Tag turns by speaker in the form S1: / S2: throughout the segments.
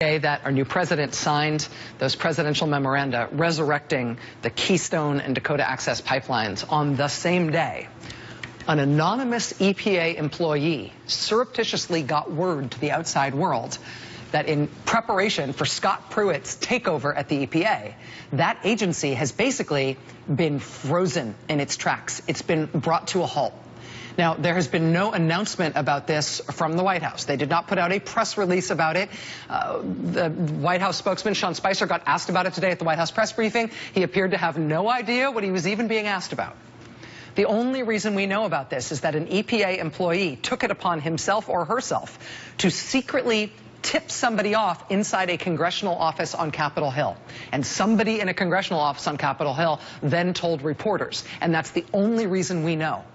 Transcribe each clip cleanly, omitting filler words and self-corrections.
S1: That our new president signed those presidential memoranda resurrecting the Keystone and Dakota Access pipelines. On the same day, an anonymous EPA employee surreptitiously got word to the outside world that in preparation for Scott Pruitt's takeover at the EPA, that agency has basically been frozen in its tracks. It's been brought to a halt. Now, there has been no announcement about this from the White House. They did not put out a press release about it. The White House spokesman, Sean Spicer, got asked about it today at the White House press briefing. He appeared to have no idea what he was even being asked about. The only reason we know about this is that an EPA employee took it upon himself or herself to secretly tip somebody off inside a congressional office on Capitol Hill. And somebody in a congressional office on Capitol Hill then told reporters. And that's the only reason we know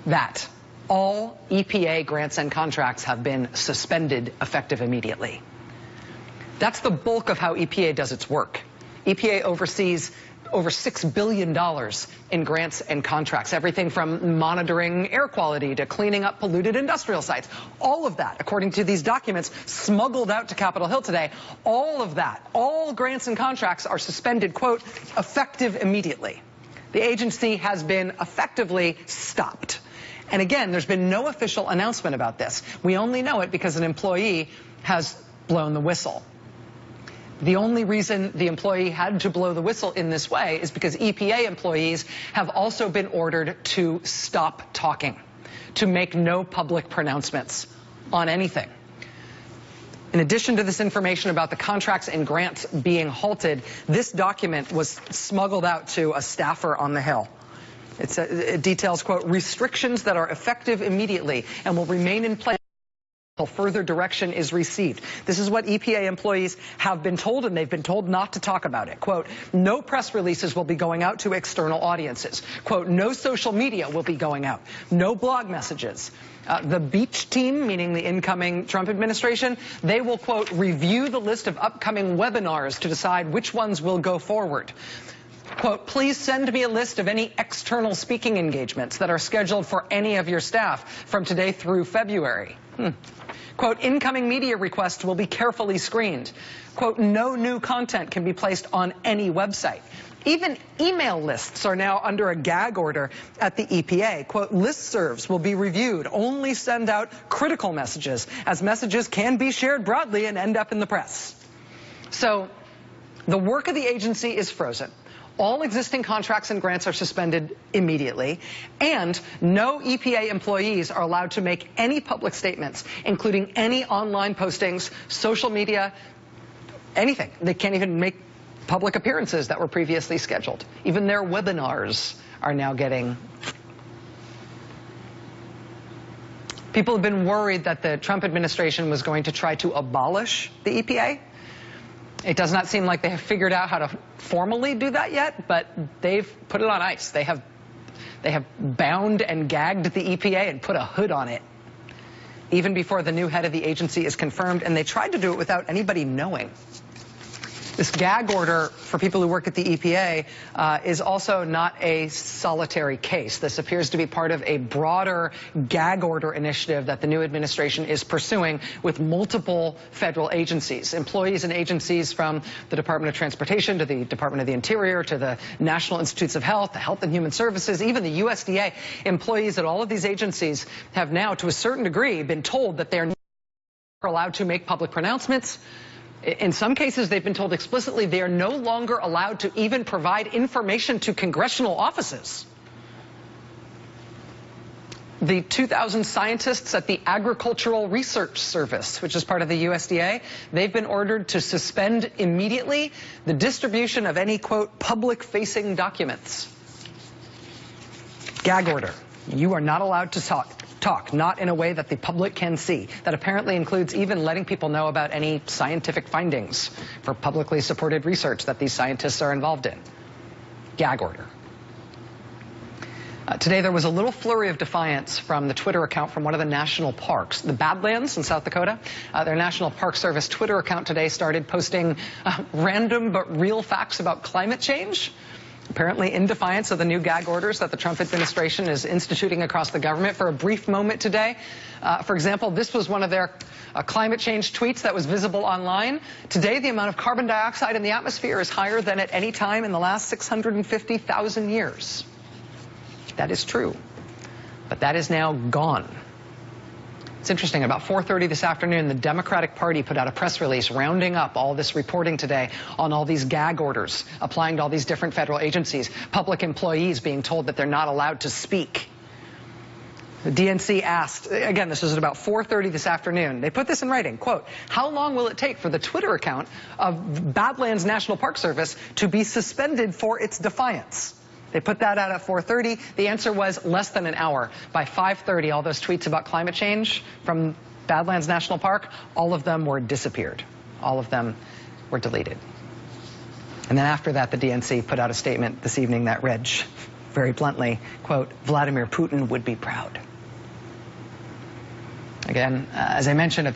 S1: that all EPA grants and contracts have been suspended effective immediately. That's the bulk of how EPA does its work. EPA oversees over $6 billion in grants and contracts, everything from monitoring air quality to cleaning up polluted industrial sites. All of that, according to these documents smuggled out to Capitol Hill today, all of that, all grants and contracts are suspended, quote, effective immediately. The agency has been effectively stopped. And again, there's been no official announcement about this. We only know it because an employee has blown the whistle. The only reason the employee had to blow the whistle in this way is because EPA employees have also been ordered to stop talking, to make no public pronouncements on anything. In addition to this information about the contracts and grants being halted, this document was smuggled out to a staffer on the Hill. It details, quote, restrictions that are effective immediately and will remain in place until further direction is received. This is what EPA employees have been told, and they've been told not to talk about it. Quote, no press releases will be going out to external audiences. Quote, no social media will be going out. No blog messages. The Beach team, meaning the incoming Trump administration, they will, quote, review the list of upcoming webinars to decide which ones will go forward. Quote, please send me a list of any external speaking engagements that are scheduled for any of your staff from today through February. Quote, incoming media requests will be carefully screened. Quote, no new content can be placed on any website. Even email lists are now under a gag order at the EPA. Quote, listservs will be reviewed. Only send out critical messages, as messages can be shared broadly and end up in the press. So the work of the agency is frozen. All existing contracts and grants are suspended immediately, and no EPA employees are allowed to make any public statements, including any online postings, social media, anything. They can't even make public appearances that were previously scheduled. Even their webinars are now getting... People have been worried that the Trump administration was going to try to abolish the EPA. It does not seem like they have figured out how to formally do that yet, but they've put it on ice. They have bound and gagged the EPA and put a hood on it, even before the new head of the agency is confirmed, and they tried to do it without anybody knowing. This gag order for people who work at the EPA is also not a solitary case. This appears to be part of a broader gag order initiative that the new administration is pursuing with multiple federal agencies. Employees and agencies from the Department of Transportation to the Department of the Interior to the National Institutes of Health, the Health and Human Services, even the USDA. Employees at all of these agencies have now, to a certain degree, been told that they're not allowed to make public pronouncements. In some cases, they've been told explicitly they are no longer allowed to even provide information to congressional offices. The 2,000 scientists at the Agricultural Research Service, which is part of the USDA, they've been ordered to suspend immediately the distribution of any, quote, public-facing documents. Gag order. You are not allowed to talk, not in a way that the public can see. That apparently includes even letting people know about any scientific findings for publicly supported research that these scientists are involved in. Gag order. Today there was a little flurry of defiance from the Twitter account from one of the national parks, the Badlands in South Dakota. Their National Park Service Twitter account today started posting random but real facts about climate change. apparently in defiance of the new gag orders that the Trump administration is instituting across the government. For a brief moment today, for example, this was one of their climate change tweets that was visible online. Today, the amount of carbon dioxide in the atmosphere is higher than at any time in the last 650,000 years. That is true, but that is now gone. It's interesting, about 4:30 this afternoon, the Democratic Party put out a press release rounding up all this reporting today on all these gag orders applying to all these different federal agencies, public employees being told that they're not allowed to speak. The DNC asked, again, this was at about 4:30 this afternoon, they put this in writing, quote, "How long will it take for the Twitter account of Badlands National Park Service to be suspended for its defiance?" They put that out at 4:30. The answer was less than an hour. By 5:30, all those tweets about climate change from Badlands National Park, all of them were disappeared. All of them were deleted. And then after that, the DNC put out a statement this evening that read very bluntly, quote, "Vladimir Putin would be proud." Again, as I mentioned, at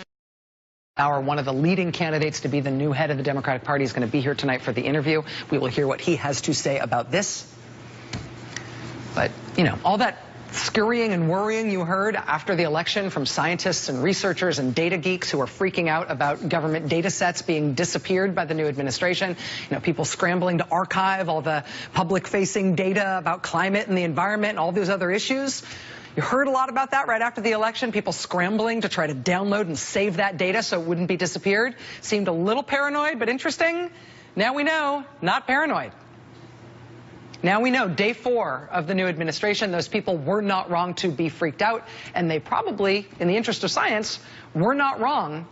S1: hour, one of the leading candidates to be the new head of the Democratic Party is going to be here tonight for the interview. We will hear what he has to say about this. But, you know, all that scurrying and worrying you heard after the election from scientists and researchers and data geeks who are freaking out about government data sets being disappeared by the new administration, you know, people scrambling to archive all the public-facing data about climate and the environment and all those other issues. You heard a lot about that right after the election, people scrambling to try to download and save that data so it wouldn't be disappeared. Seemed a little paranoid, but interesting. Now we know, not paranoid. Now we know, day 4 of the new administration, those people were not wrong to be freaked out, and they probably, in the interest of science, were not wrong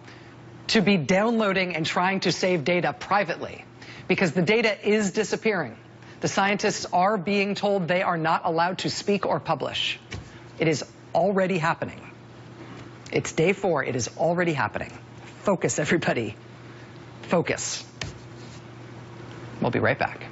S1: to be downloading and trying to save data privately, because the data is disappearing. The scientists are being told they are not allowed to speak or publish. It is already happening. It's day 4. It is already happening. Focus, everybody. Focus. We'll be right back.